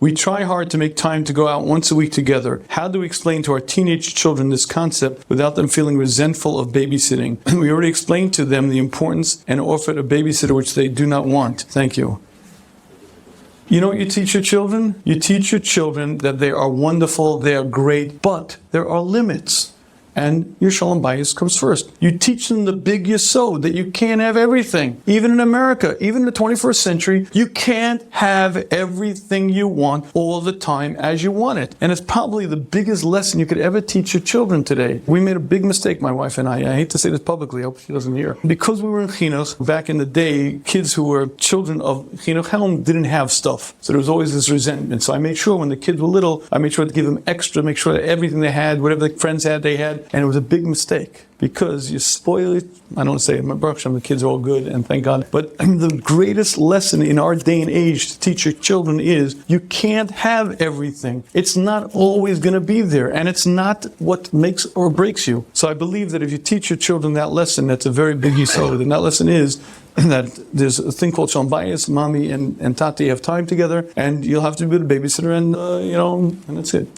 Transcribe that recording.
We try hard to make time to go out once a week together. How do we explain to our teenage children this concept without them feeling resentful of babysitting? We already explained to them the importance and offered a babysitter which they do not want. Thank you. You know what you teach your children? You teach your children that they are wonderful, they are great, but there are limits. And your Shalom Bayis comes first. You teach them the big yesod, that you can't have everything. Even in America, even in the 21st century, you can't have everything you want all the time as you want it. And it's probably the biggest lesson you could ever teach your children today. We made a big mistake, my wife and I hate to say this publicly, I hope she doesn't hear. Because we were in Chinuch, back in the day, kids who were children of Chinuch Helm didn't have stuff. So there was always this resentment. So I made sure when the kids were little, I made sure to give them extra, make sure that everything they had, whatever the friends had, they had. And it was a big mistake because you spoil it. I don't say it, my Baruch Hashem, the kids are all good and thank God. But the greatest lesson in our day and age to teach your children is you can't have everything. It's not always going to be there, and it's not what makes or breaks you. So I believe that if you teach your children that lesson, that's a very big yesod. And that lesson is that there's a thing called Shalom Bayis, mommy and tati have time together, and you'll have to be the babysitter, and and that's it.